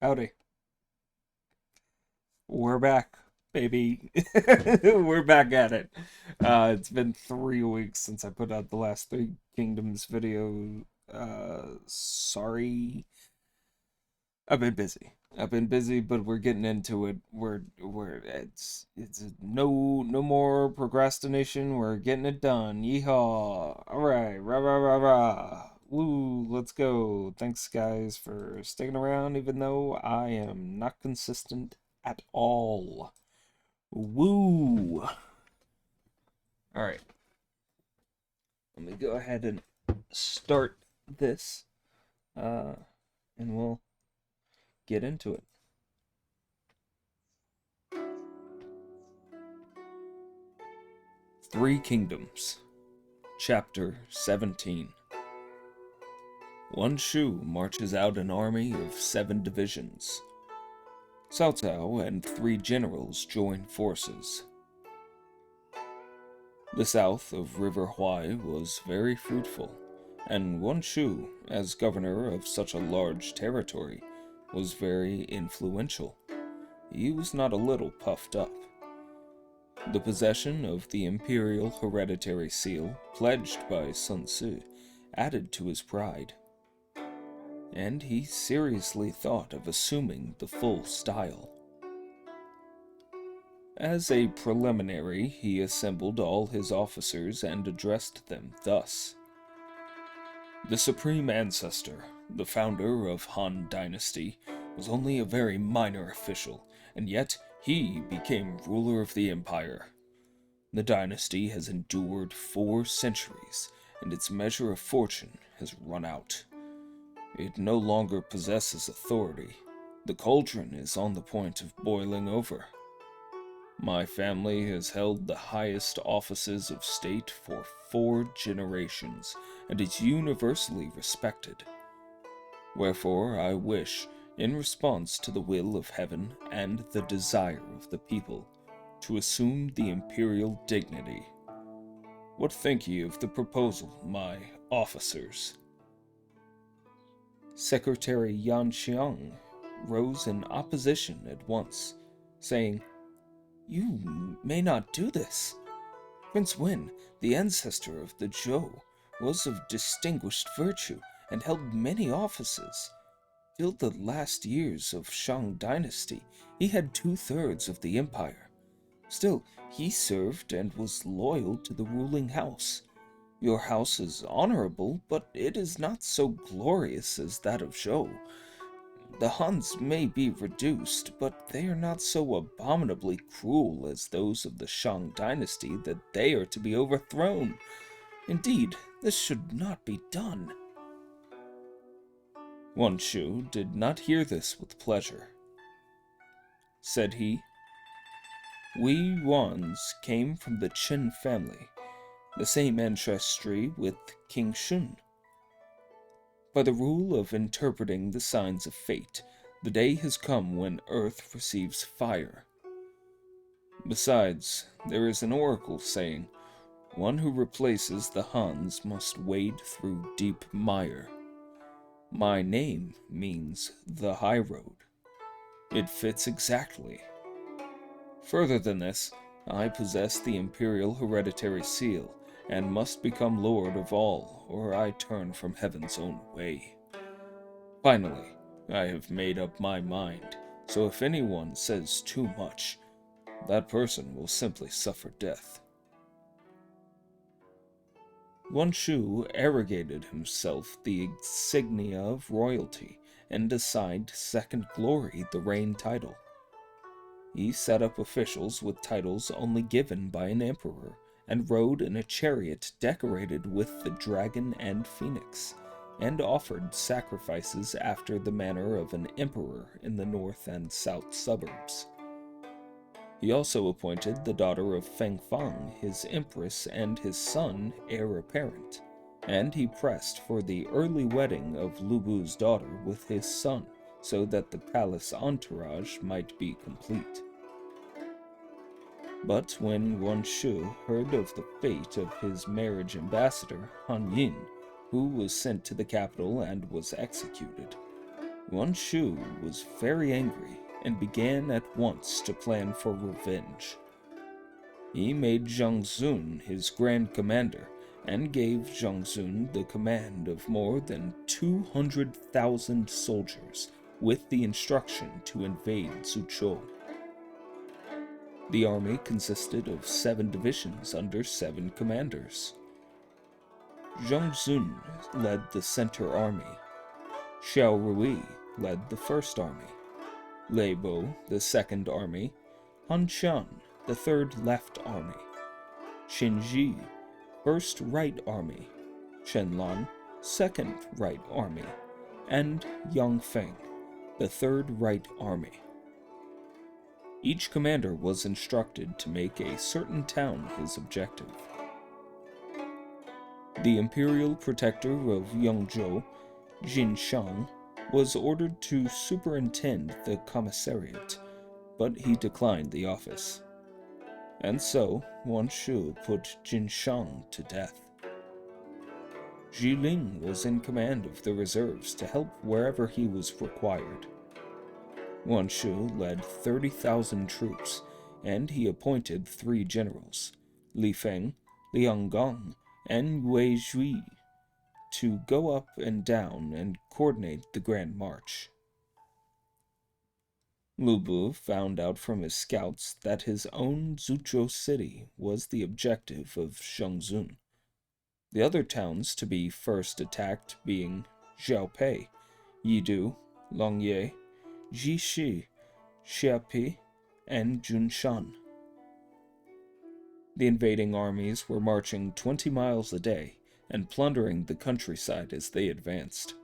Howdy. We're back, baby. We're back at it. It's been 3 weeks since I put out the last Three Kingdoms video. Sorry. I've been busy. But we're getting into it. It's no more procrastination. We're getting it done. Yeehaw. Alright, rah rah rah rah. Woo, let's go. Thanks guys for sticking around even though I am not consistent at all. Woo. Alright. Let me go ahead and start this. And we'll get into it. Three Kingdoms, Chapter 17. Wan Shu marches out an army of 7 divisions. Cao Cao and 3 generals join forces. The south of River Huai was very fruitful, and Wan Shu, as governor of such a large territory, was very influential. He was not a little puffed up. The possession of the imperial hereditary seal, pledged by Sun Tzu, added to his pride, and he seriously thought of assuming the full style. As a preliminary, he assembled all his officers and addressed them thus. The supreme ancestor, the founder of Han Dynasty, was only a very minor official, and yet he became ruler of the empire. The dynasty has endured 4 centuries, and its measure of fortune has run out. It no longer possesses authority. The cauldron is on the point of boiling over. My family has held the highest offices of state for 4 generations, and is universally respected. Wherefore I wish, in response to the will of heaven and the desire of the people, to assume the imperial dignity. What think ye of the proposal, my officers? Secretary Yan Xiang rose in opposition at once, saying, "You may not do this. Prince Wen, the ancestor of the Zhou, was of distinguished virtue and held many offices. Till the last years of Shang Dynasty, he had 2/3 of the empire. Still, he served and was loyal to the ruling house. Your house is honorable, but it is not so glorious as that of Zhou. The Huns may be reduced, but they are not so abominably cruel as those of the Shang Dynasty that they are to be overthrown. Indeed, this should not be done." Wan Shu did not hear this with pleasure. Said he, "We Wans came from the Qin family, the same ancestry with King Shun. By the rule of interpreting the signs of fate, the day has come when Earth receives fire. Besides, there is an oracle saying, 'One who replaces the Huns must wade through deep mire.' My name means the high road. It fits exactly. Further than this, I possess the imperial hereditary seal, and must become lord of all, or I turn from heaven's own way. Finally, I have made up my mind, so if anyone says too much, that person will simply suffer death." Wan Shu arrogated himself the insignia of royalty and assigned Second Glory the reign title. He set up officials with titles only given by an emperor, and rode in a chariot decorated with the dragon and phoenix, and offered sacrifices after the manner of an emperor in the north and south suburbs. He also appointed the daughter of Feng Fang his empress and his son heir apparent, and he pressed for the early wedding of Lu Bu's daughter with his son, so that the palace entourage might be complete. But when Wan Shu heard of the fate of his marriage ambassador, Han Yin, who was sent to the capital and was executed, Yuan Shu was very angry and began at once to plan for revenge. He made Zhang Zun his grand commander and gave Zhang Zun the command of more than 200,000 soldiers with the instruction to invade Zhuchou. The army consisted of 7 divisions under 7 commanders. Zhang Zun led the center army. Xiao Rui led the first army. Lei Bo the second army. Han Qian the third left army. Qin Ji first right army. Chen Lan second right army. And Yang Feng the third right army. Each commander was instructed to make a certain town his objective. The imperial protector of Yangzhou, Jin Shang, was ordered to superintend the commissariat, but he declined the office. And so, Yuan Shu put Jin Shang to death. Zhi Ling was in command of the reserves to help wherever he was required. Yuan Shu led 30,000 troops, and he appointed 3 generals, Li Feng, Liang Gong, and Wei Zhui, to go up and down and coordinate the Grand March. Lu Bu found out from his scouts that his own Zhuchou city was the objective of Zhang Zun, the other towns to be first attacked being Xiaopei, Yidu, Longye, Jishi, Xiapi, and Junshan. The invading armies were marching 20 miles a day and plundering the countryside as they advanced.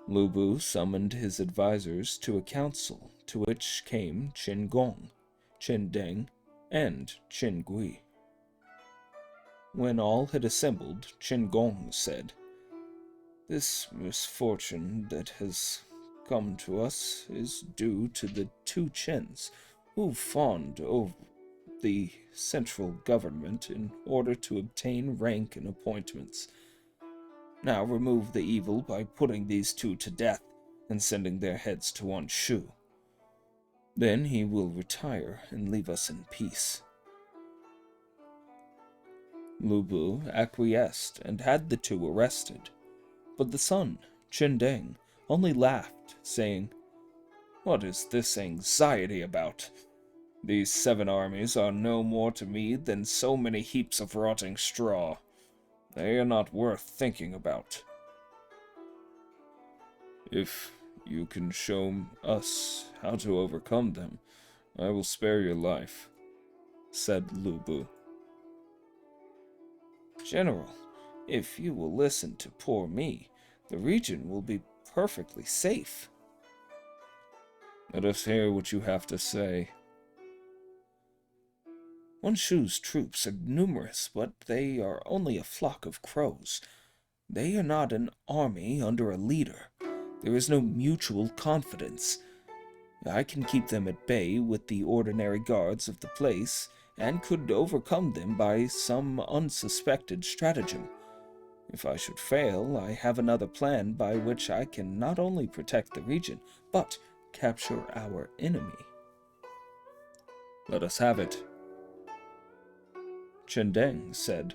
Lu Bu summoned his advisors to a council to which came Qin Gong, Qin Deng, and Qin Gui. When all had assembled, Qin Gong said, "This misfortune that has come to us is due to the 2 Qins who fawned over the central government in order to obtain rank and appointments. Now remove the evil by putting these 2 to death and sending their heads to Yuan Shu. Then he will retire and leave us in peace." Lu Bu acquiesced and had the 2 arrested, but the son, Qin Deng, only laughed, saying, "What is this anxiety about? These 7 armies are no more to me than so many heaps of rotting straw. They are not worth thinking about." "If you can show us how to overcome them, I will spare your life," said Lu Bu. "General, if you will listen to poor me, the region will be perfectly safe." "Let us hear what you have to say." "Yuan Shu's troops are numerous, but they are only a flock of crows. They are not an army under a leader. There is no mutual confidence. I can keep them at bay with the ordinary guards of the place, and could overcome them by some unsuspected stratagem. If I should fail, I have another plan by which I can not only protect the region, but capture our enemy." "Let us have it." Qin Deng said,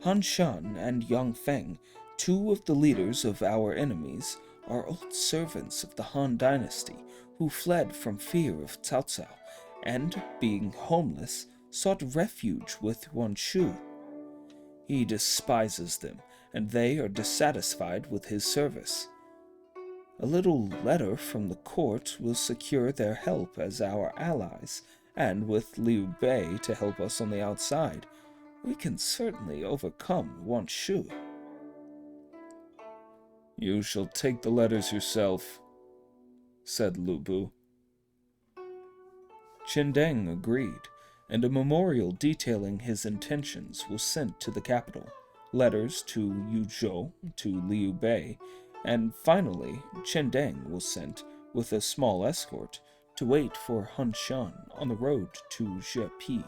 "Han Shan and Yang Feng, 2 of the leaders of our enemies, are old servants of the Han dynasty who fled from fear of Cao Cao, and, being homeless, sought refuge with Yuan Shu. He despises them, and they are dissatisfied with his service. A little letter from the court will secure their help as our allies, and with Liu Bei to help us on the outside, we can certainly overcome Yuan Shu." "You shall take the letters yourself," said Lu Bu. Qin Deng agreed, and a memorial detailing his intentions was sent to the capital, letters to Yuzhou, to Liu Bei, and finally Qin Deng was sent, with a small escort, to wait for Han Shan on the road to Zhepi.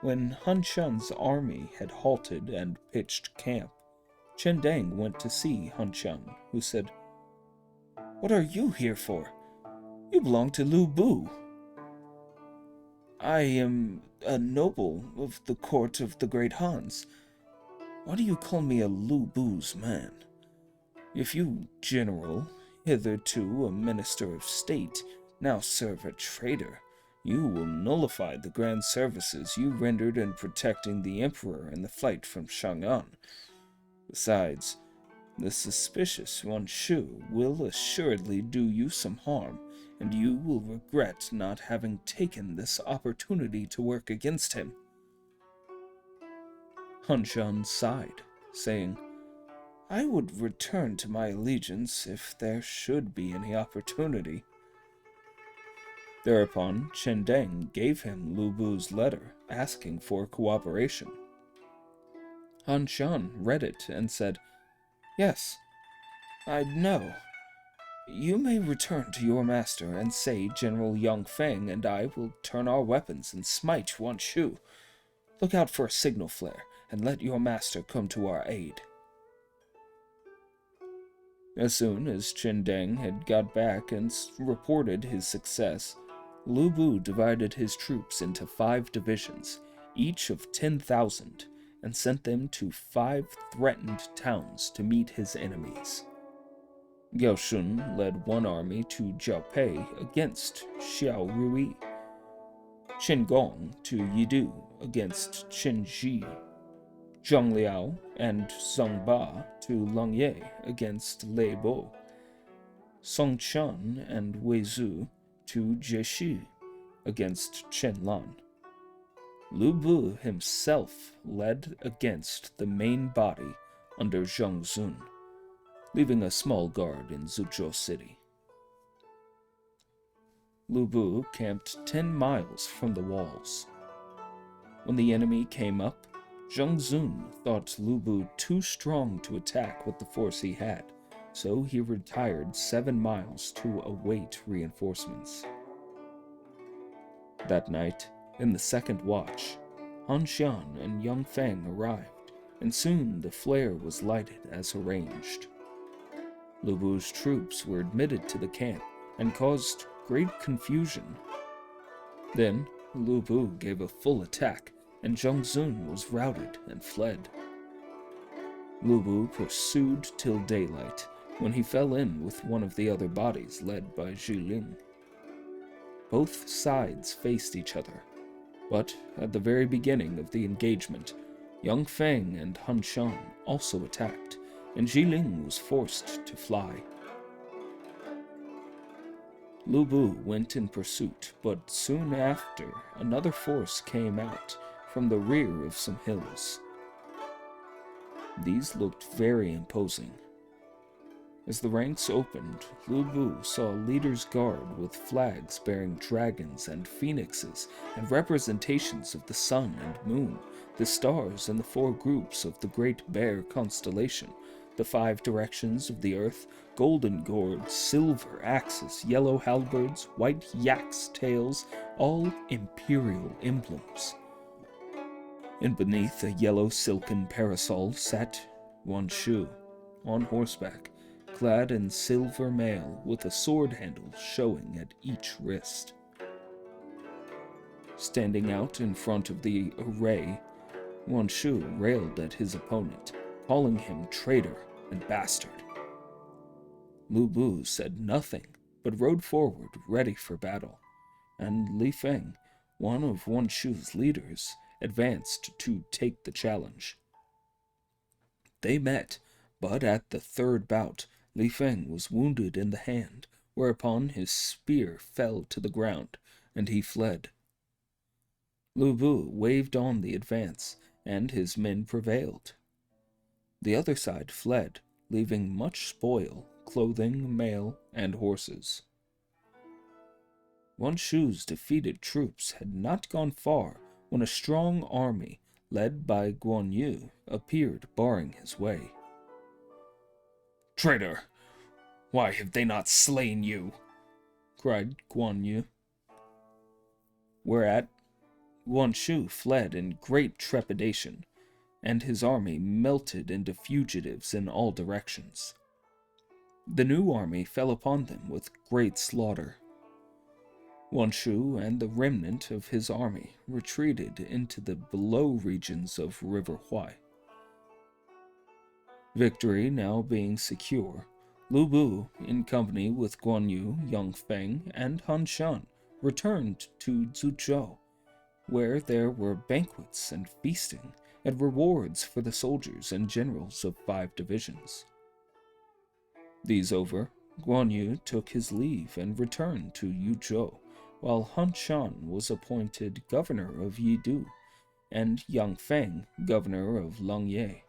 When Han Shan's army had halted and pitched camp, Chen Dang went to see Han Xiang, who said, "What are you here for? You belong to Lu Bu." "I am a noble of the court of the great Hans. Why do you call me a Lu Bu's man? If you, general, hitherto a minister of state, now serve a traitor, you will nullify the grand services you rendered in protecting the emperor in the flight from Chang'an. Besides, the suspicious Yuan Shu will assuredly do you some harm, and you will regret not having taken this opportunity to work against him." Han Shan sighed, saying, "I would return to my allegiance if there should be any opportunity." Thereupon, Chen Deng gave him Lu Bu's letter asking for cooperation. Han Shan read it and said, "Yes, I know. You may return to your master and say General Yang Feng and I will turn our weapons and smite Yuan Shu. Look out for a signal flare and let your master come to our aid." As soon as Chen Deng had got back and reported his success, Lu Bu divided his troops into 5 divisions, each of 10,000, and sent them to 5 threatened towns to meet his enemies. Gao Shun led one army to Jiaopei against Xiao Rui, Qin Gong to Yidu against Qin Ji, Zhang Liao and Zhang Ba to Langye against Lei Bo, Song Chan and Wei Zu to Jieshi against Chen Lan. Lu Bu himself led against the main body under Zhang Zun, leaving a small guard in Zhuzhou City. Lu Bu camped 10 miles from the walls. When the enemy came up, Zhang Zun thought Lu Bu too strong to attack with the force he had, so he retired 7 miles to await reinforcements. That night, in the second watch, Han Xian and Yang Feng arrived, and soon the flare was lighted as arranged. Lu Bu's troops were admitted to the camp and caused great confusion. Then Lu Bu gave a full attack, and Zhang Zun was routed and fled. Lu Bu pursued till daylight, when he fell in with one of the other bodies led by Zhi Ling. Both sides faced each other, but at the very beginning of the engagement, Yang Feng and Han Shan also attacked, and Zhi Ling was forced to fly. Lu Bu went in pursuit, but soon after another force came out from the rear of some hills. These looked very imposing. As the ranks opened, Lu Bu saw a leader's guard with flags bearing dragons and phoenixes and representations of the sun and moon, the stars and the 4 groups of the Great Bear constellation, the 5 directions of the earth, golden gourds, silver axes, yellow halberds, white yaks' tails, all imperial emblems. And beneath a yellow silken parasol sat Yuan Shu, on horseback, clad in silver mail with a sword handle showing at each wrist. Standing out in front of the array, Yuan Shu railed at his opponent, calling him traitor and bastard. Lu Bu said nothing, but rode forward ready for battle, and Li Feng, one of Yuan Shu's leaders, advanced to take the challenge. They met, but at the 3rd bout, Li Feng was wounded in the hand, whereupon his spear fell to the ground, and he fled. Lu Bu waved on the advance, and his men prevailed. The other side fled, leaving much spoil, clothing, mail, and horses. Yuan Shu's defeated troops had not gone far when a strong army, led by Guan Yu, appeared barring his way. "Traitor! Why have they not slain you?" cried Guan Yu. Whereat Yuan Shu fled in great trepidation, and his army melted into fugitives in all directions. The new army fell upon them with great slaughter. Wanshu and the remnant of his army retreated into the below regions of River Huai. Victory now being secure, Lu Bu, in company with Guan Yu, Yang Feng, and Han Shan, returned to Zhuzhou, where there were banquets and feasting, and rewards for the soldiers and generals of 5 divisions. These over, Guan Yu took his leave and returned to Yuzhou, while Han Shan was appointed governor of Yidu, and Yang Feng governor of Langye.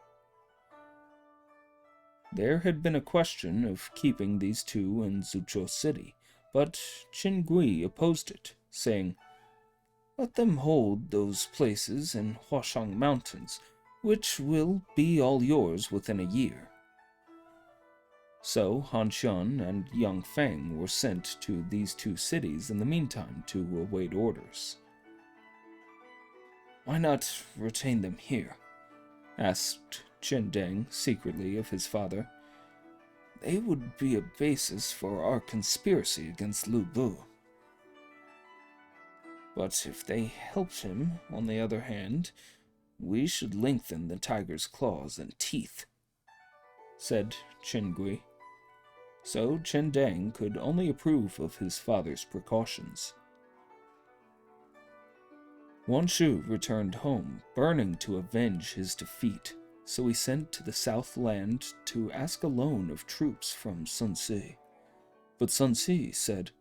There had been a question of keeping these two in Zhuzhou City, but Qin Gui opposed it, saying, "Let them hold those places in Huashang Mountains, which will be all yours within a year." So Han Shan and Yang Feng were sent to these 2 cities in the meantime to await orders. "Why not retain them here?" asked Chen Deng secretly of his father. "They would be a basis for our conspiracy against Lu Bu." "But if they helped him, on the other hand, we should lengthen the tiger's claws and teeth," said Chen Gui. So Chen Deng could only approve of his father's precautions. Wanshu returned home, burning to avenge his defeat, so he sent to the Southland to ask a loan of troops from Sun Si. But Sun Si said,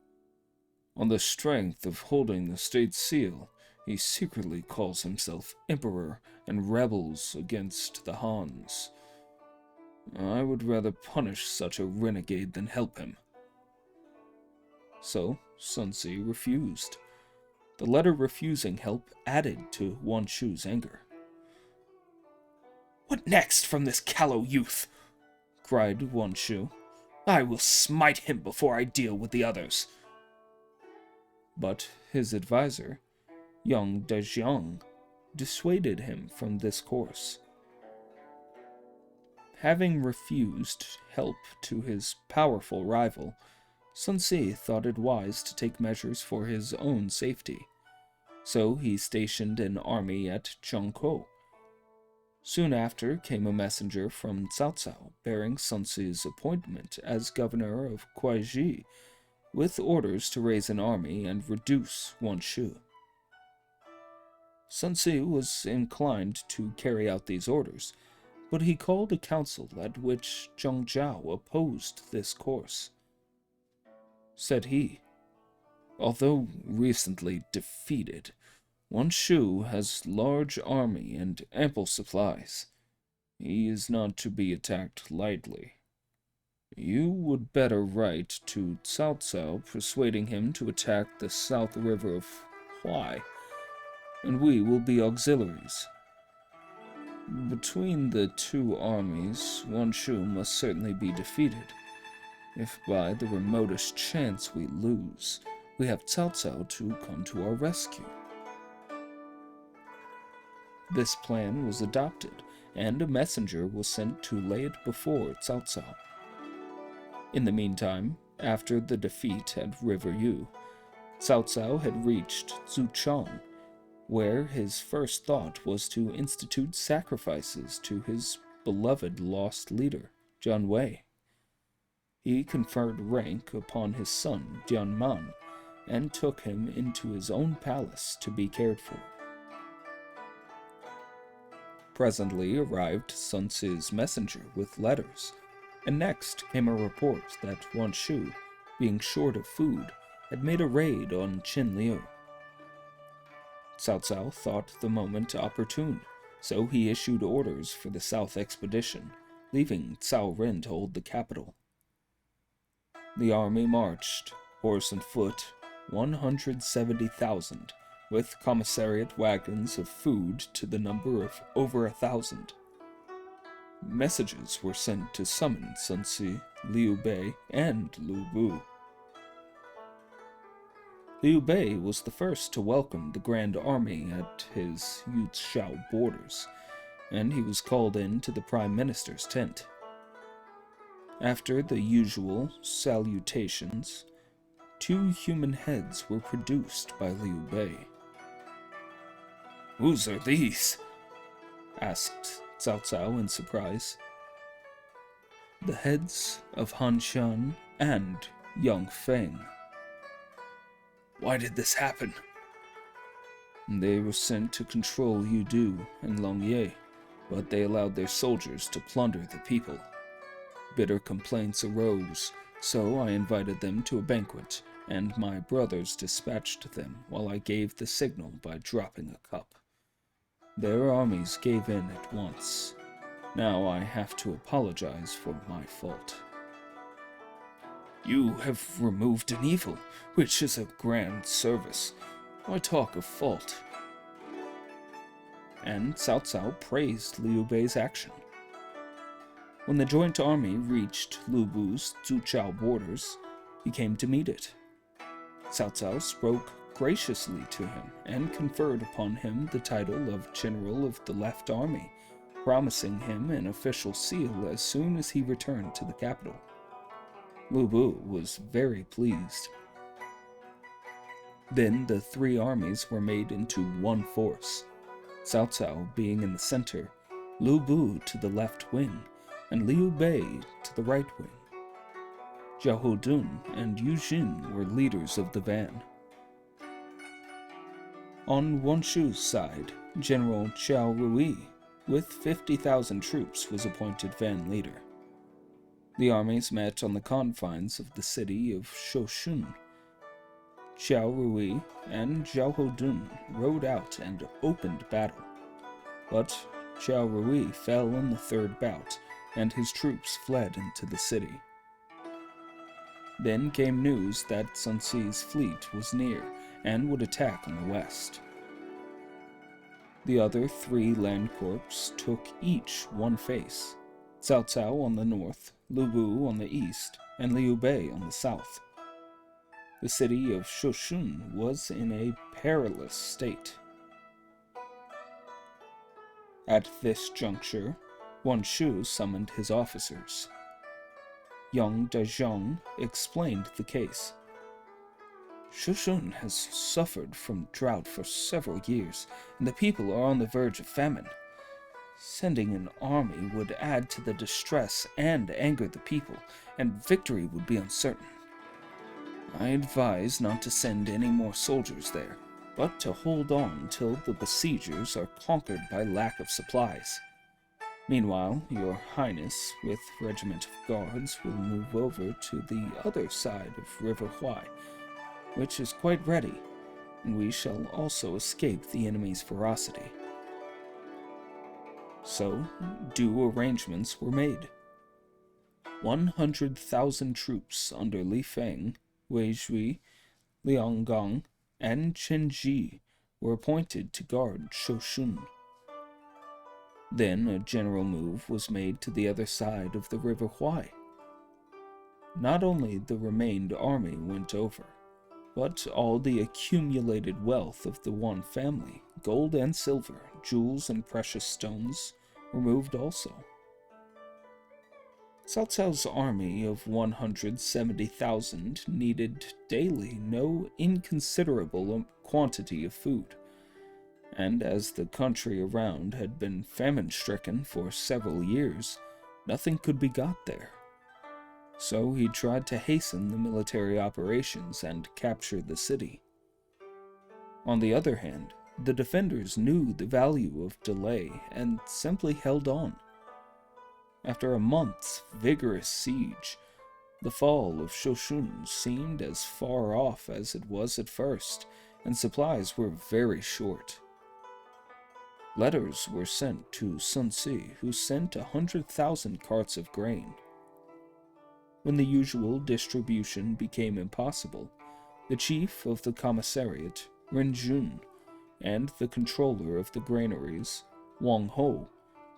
"On the strength of holding the state seal, he secretly calls himself emperor and rebels against the Hans. I would rather punish such a renegade than help him." So Sun Si refused. The letter refusing help added to Wanshu's anger. "What next from this callow youth?" cried Wanshu. "I will smite him before I deal with the others." But his advisor, Yang Dejiang, dissuaded him from this course. Having refused help to his powerful rival, Sun Si thought it wise to take measures for his own safety, so he stationed an army at Chongkou. Soon after came a messenger from Cao Cao bearing Sun Si's appointment as governor of Kuaiji, with orders to raise an army and reduce Wanshu. Sun Si was inclined to carry out these orders, but he called a council at which Zhang Zhao opposed this course. Said he, "Although recently defeated, Wanshu has large army and ample supplies. He is not to be attacked lightly. You would better write to Cao Cao persuading him to attack the south river of Huai, and we will be auxiliaries. Between the 2 armies, Wanshu must certainly be defeated. If by the remotest chance we lose, we have Cao Cao to come to our rescue." This plan was adopted, and a messenger was sent to lay it before Cao Cao. In the meantime, after the defeat at River Yu, Cao Cao had reached Zuchang, where his first thought was to institute sacrifices to his beloved lost leader, Jian Wei. He conferred rank upon his son, Jian Man, and took him into his own palace to be cared for. Presently arrived Sun Si's messenger with letters, and next came a report that Wanshu, being short of food, had made a raid on Qin Liu. Cao Cao thought the moment opportune, so he issued orders for the south expedition, leaving Cao Ren to hold the capital. The army marched, horse and foot, 170,000, with commissariat wagons of food to the number of over 1,000. Messages were sent to summon Sun Si, Liu Bei, and Lu Bu. Liu Bei was the first to welcome the Grand Army at his Yuchao borders, and he was called in to the Prime Minister's tent. After the usual salutations, 2 human heads were produced by Liu Bei. "Whose are these?" asked Cao Cao in surprise. "The heads of Han Shan and Yang Feng." "Why did this happen?" "They were sent to control Yudu and Longye, but they allowed their soldiers to plunder the people. Bitter complaints arose, so I invited them to a banquet, and my brothers dispatched them while I gave the signal by dropping a cup. Their armies gave in at once. Now I have to apologize for my fault." "You have removed an evil, which is a grand service. Why talk of fault?" And Cao Cao praised Liu Bei's action. When the joint army reached Lu Bu's Zuchao borders, he came to meet it. Cao Cao spoke graciously to him and conferred upon him the title of General of the Left Army, promising him an official seal as soon as he returned to the capital. Lu Bu was very pleased. Then the 3 armies were made into one force, Cao Cao being in the center, Lu Bu to the left wing, and Liu Bei to the right wing. Zhao Hodun and Yu Jin were leaders of the van. On Wanshu's side, General Qiao Rui, with 50,000 troops, was appointed van leader. The armies met on the confines of the city of Shoshun. Qiao Rui and Zhao Hodun rode out and opened battle, but Qiao Rui fell in the 3rd bout, and his troops fled into the city. Then came news that Sun Si's fleet was near and would attack on the west. The other 3 land corps took each one face, Cao Cao on the north, Lu Bu on the east, and Liu Bei on the south. The city of Shoshun was in a perilous state. At this juncture, Wanshu summoned his officers. Yang Dazhong explained the case. "Shoshun has suffered from drought for several years, and the people are on the verge of famine. Sending an army would add to the distress and anger the people, and victory would be uncertain. I advise not to send any more soldiers there, but to hold on till the besiegers are conquered by lack of supplies. Meanwhile, your Highness, with regiment of guards, will move over to the other side of River Huai, which is quite ready, and we shall also escape the enemy's ferocity." So, due arrangements were made. 100,000 troops under Li Feng, Wei Zhui, Liang Gang, and Chen Ji were appointed to guard Shoshun. Then a general move was made to the other side of the River Huai. Not only the remained army went over, but all the accumulated wealth of the one family, gold and silver, jewels and precious stones, were moved also. Cao Cao's army of 170,000 needed daily no inconsiderable quantity of food, and as the country around had been famine-stricken for several years, nothing could be got there. So he tried to hasten the military operations and capture the city. On the other hand, the defenders knew the value of delay and simply held on. After a month's vigorous siege, the fall of Shoshun seemed as far off as it was at first, and supplies were very short. Letters were sent to Sun Si, who sent 100,000 carts of grain. When the usual distribution became impossible, the chief of the commissariat, Ren Jun, and the controller of the granaries, Wang Ho,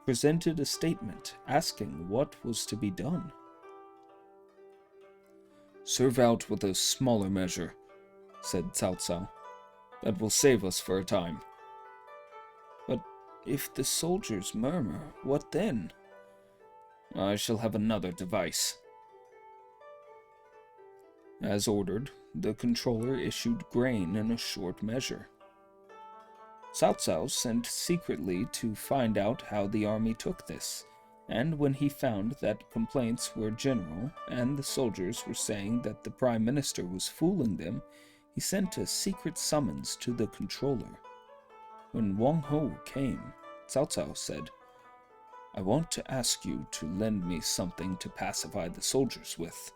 presented a statement asking what was to be done. "Serve out with a smaller measure," said Cao Cao. "That will save us for a time." "But If the soldiers murmur, what then? I shall have another device. As ordered, the controller issued grain in a short measure. Cao Cao sent secretly to find out how the army took this, and when he found that complaints were general and the soldiers were saying that the prime minister was fooling them, he sent a secret summons to the controller. When Wang Ho came, Cao Cao said, "I want to ask you to lend me something to pacify the soldiers with.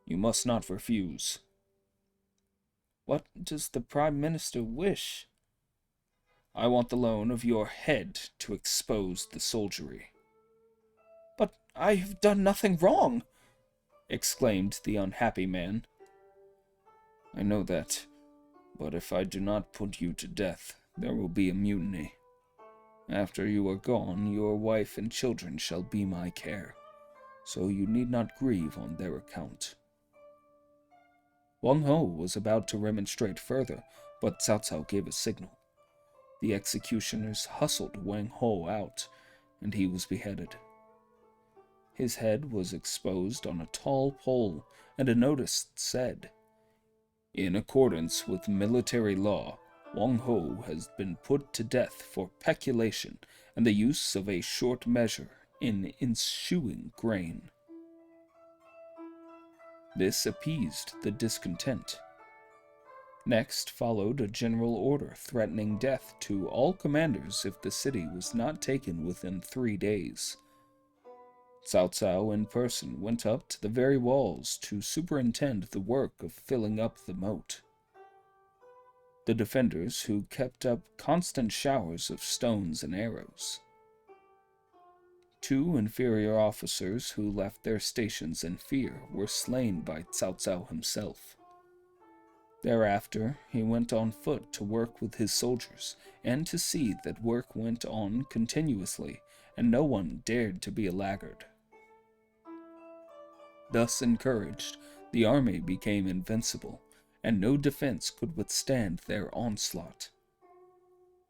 You must not refuse." "What does the prime minister wish?" "I want the loan of your head to expose the soldiery." "But I have done nothing wrong!" exclaimed the unhappy man. "I know that, but if I do not put you to death, there will be a mutiny. After you are gone, your wife and children shall be my care, so you need not grieve on their account." Wang Ho was about to remonstrate further, but Cao Cao gave a signal. The executioners hustled Wang Ho out, and he was beheaded. His head was exposed on a tall pole, and a notice said, "In accordance with military law, Wang Ho has been put to death for peculation and the use of a short measure in eschewing grain." This appeased the discontent. Next followed a general order threatening death to all commanders if the city was not taken within 3 days. Cao Cao in person went up to the very walls to superintend the work of filling up the moat. The defenders who kept up constant showers of stones and arrows. 2 inferior officers who left their stations in fear were slain by Cao Cao himself. Thereafter, he went on foot to work with his soldiers, and to see that work went on continuously, and no one dared to be a laggard. Thus encouraged, the army became invincible, and no defense could withstand their onslaught.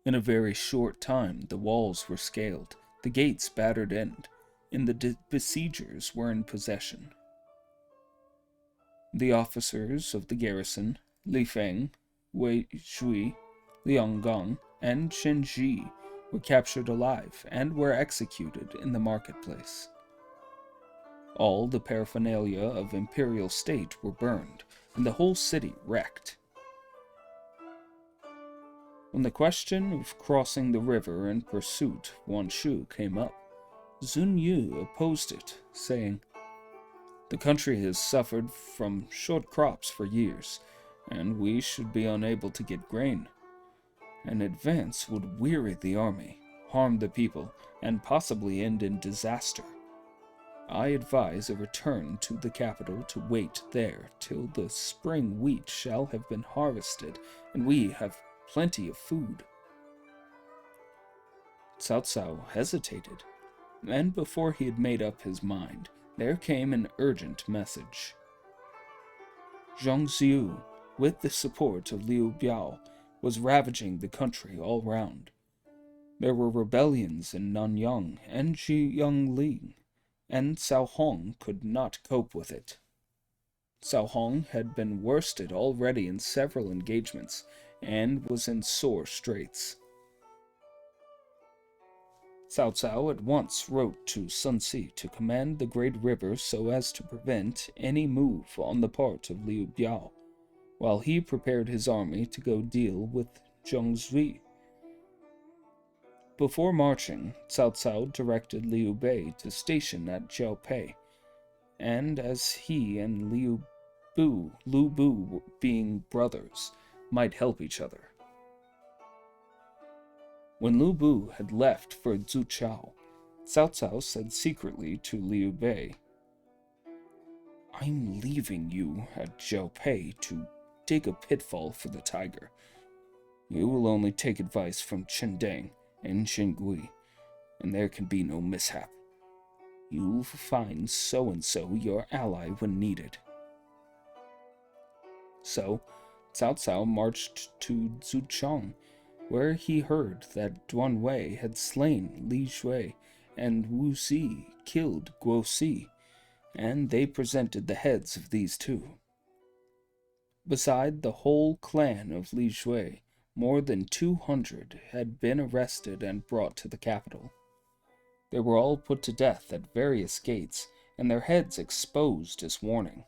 In a very short time, the walls were scaled, the gates battered in, and the besiegers were in possession. The officers of the garrison, Li Feng, Wei Shui, Liang Gong, and Shen Ji, were captured alive and were executed in the marketplace. All the paraphernalia of imperial state were burned, and the whole city wrecked. When the question of crossing the river in pursuit of Wanshu came up, Zun Yu opposed it, saying, "The country has suffered from short crops for years, and we should be unable to get grain. An advance would weary the army, harm the people, and possibly end in disaster. I advise a return to the capital to wait there till the spring wheat shall have been harvested, and we have plenty of food." Cao Cao hesitated, and before he had made up his mind, there came an urgent message. Zhang Xiu, with the support of Liu Biao, was ravaging the country all round. There were rebellions in Nanyang and Jiangling, and Cao Hong could not cope with it. Cao Hong had been worsted already in several engagements, and was in sore straits. Cao Cao at once wrote to Sun Si to command the great river so as to prevent any move on the part of Liu Biao, while he prepared his army to go deal with Zhang Zui. Before marching, Cao Cao directed Liu Bei to station at Jiaopei, and as he and Lu Bu being brothers, might help each other. When Lu Bu had left for Zuchao, Cao Cao said secretly to Liu Bei, "I'm leaving you at Jiaopei to dig a pitfall for the tiger. You will only take advice from Chen Deng and Xingui, and there can be no mishap. You'll find so-and-so your ally when needed." So, Cao Cao marched to Zuchang where he heard that Duan Wei had slain Li Shui and Wu Si killed Guo Si, and they presented the heads of these two. Beside the whole clan of Li Shui, more than 200 had been arrested and brought to the capital. They were all put to death at various gates, and their heads exposed as warning.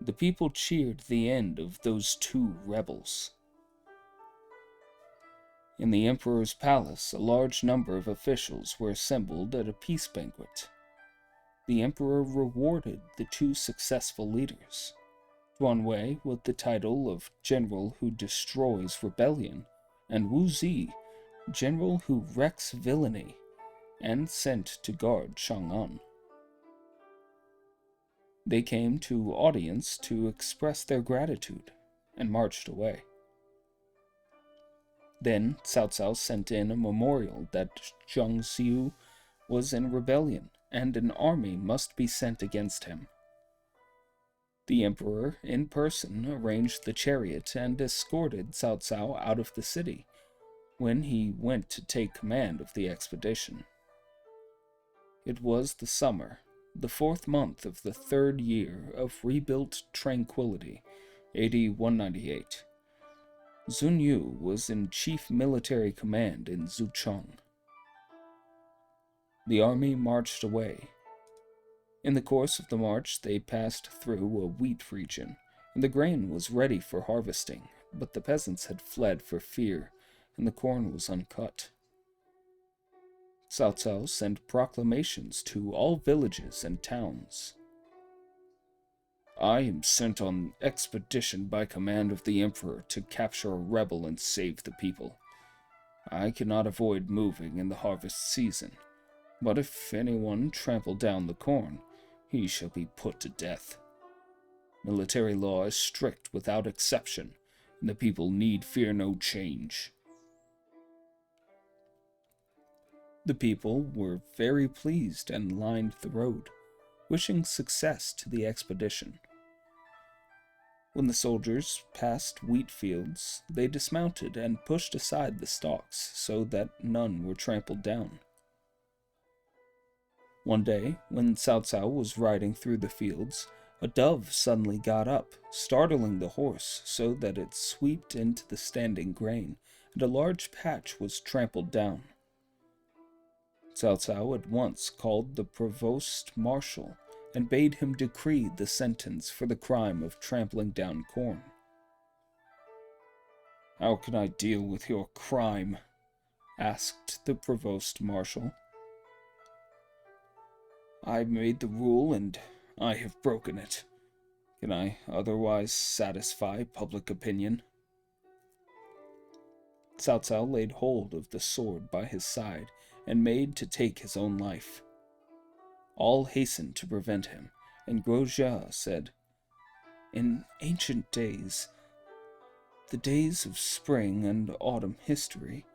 The people cheered the end of those two rebels. In the emperor's palace, a large number of officials were assembled at a peace banquet. The emperor rewarded the two successful leaders. Duan Wei with the title of General who Destroys Rebellion, and Wu Zi, General who Wrecks Villainy, and sent to guard Chang'an. They came to audience to express their gratitude, and marched away. Then Cao Cao sent in a memorial that Zhang Xiu was in rebellion, and an army must be sent against him. The emperor, in person, arranged the chariot and escorted Cao Cao out of the city, when he went to take command of the expedition. It was the summer, the 4th month of the 3rd year of rebuilt tranquility, AD 198. Zun Yu was in chief military command in Zucheng. The army marched away. In the course of the march, they passed through a wheat region, and the grain was ready for harvesting, but the peasants had fled for fear, and the corn was uncut. Cao Cao sent proclamations to all villages and towns. I am sent on expedition by command of the emperor to capture a rebel and save the people. I cannot avoid moving in the harvest season, but if anyone trample down the corn, he shall be put to death. Military law is strict without exception, and the people need fear no change. The people were very pleased and lined the road, wishing success to the expedition. When the soldiers passed wheat fields, they dismounted and pushed aside the stalks so that none were trampled down. One day, when Cao Cao was riding through the fields, a dove suddenly got up, startling the horse so that it swept into the standing grain, and a large patch was trampled down. Cao Cao at once called the provost marshal and bade him decree the sentence for the crime of trampling down corn. "How can I deal with your crime?" asked the provost marshal. "I made the rule and I have broken it. Can I otherwise satisfy public opinion?" Cao Cao laid hold of the sword by his side and made to take his own life. All hastened to prevent him, and Guo said, "In ancient days, the days of spring and autumn history,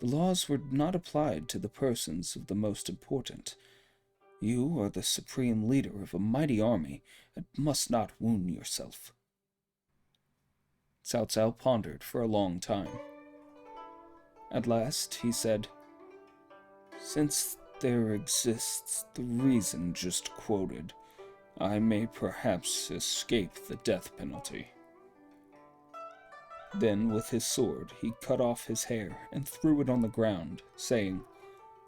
the laws were not applied to the persons of the most important. You are the supreme leader of a mighty army and must not wound yourself." Cao Cao pondered for a long time. At last he said, "Since there exists the reason just quoted, I may perhaps escape the death penalty." Then with his sword he cut off his hair and threw it on the ground, saying,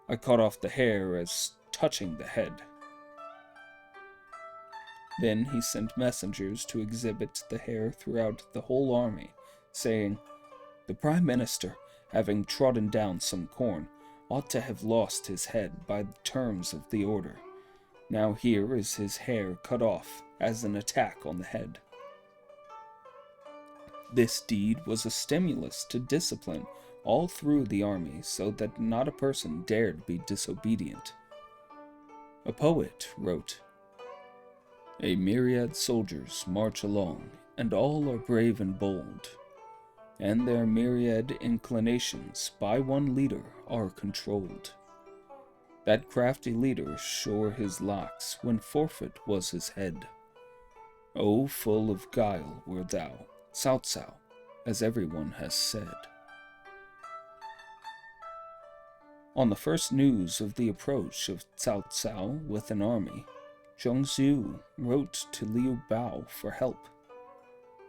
"I cut off the hair as touching the head." Then he sent messengers to exhibit the hair throughout the whole army, saying, "The Prime Minister, having trodden down some corn, ought to have lost his head by the terms of the order. Now here is his hair cut off as an attack on the head." This deed was a stimulus to discipline all through the army so that not a person dared be disobedient. A poet wrote, "A myriad soldiers march along, and all are brave and bold, and their myriad inclinations by one leader are controlled. That crafty leader shore his locks when forfeit was his head. Oh, full of guile wert thou, Cao Cao, as everyone has said." On the first news of the approach of Cao Cao with an army, Zheng Xiu wrote to Liu Bao for help.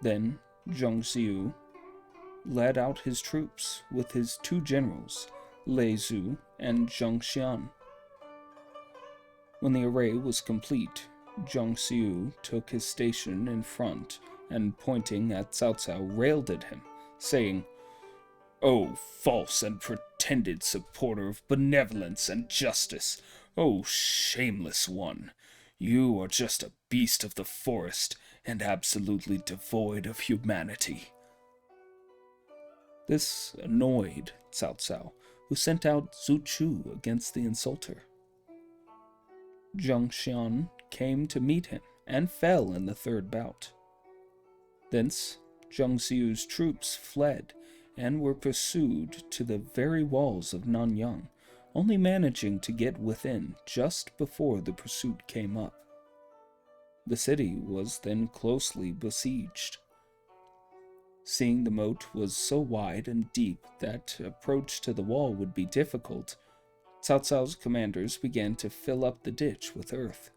Then Zheng Xiu led out his troops with his two generals, Lei Zhu and Zheng Xian. When the array was complete, Zheng Xiu took his station in front and, pointing at Cao Cao, railed at him, saying, "O false and pretended supporter of benevolence and justice! O shameless one! You are just a beast of the forest and absolutely devoid of humanity." This annoyed Cao Cao, who sent out Zhu Chu against the insulter. Zheng Xian came to meet him and fell in the third bout. Thence Zheng Xiu's troops fled and were pursued to the very walls of Nanyang, only managing to get within just before the pursuit came up. The city was then closely besieged. Seeing the moat was so wide and deep that approach to the wall would be difficult, Cao Cao's commanders began to fill up the ditch with earth.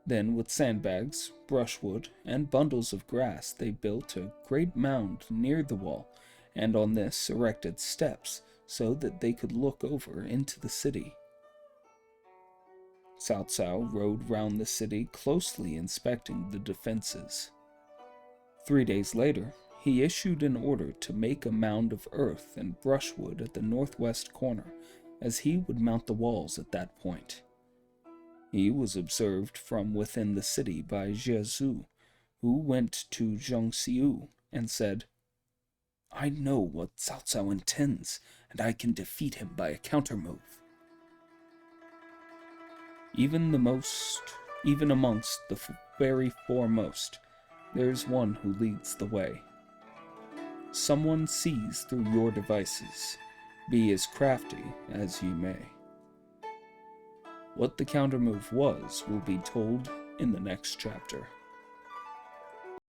Then, with sandbags, brushwood, and bundles of grass, they built a great mound near the wall, and on this erected steps so that they could look over into the city. Cao Cao rode round the city, closely inspecting the defenses. 3 days later, he issued an order to make a mound of earth and brushwood at the northwest corner, as he would mount the walls at that point. He was observed from within the city by Jie Zhu, who went to Zheng Xiu and said, "I know what Cao Cao intends, and I can defeat him by a countermove." Even amongst the very foremost, there's one who leads the way. Someone sees through your devices, be as crafty as ye may. What the countermove was will be told in the next chapter.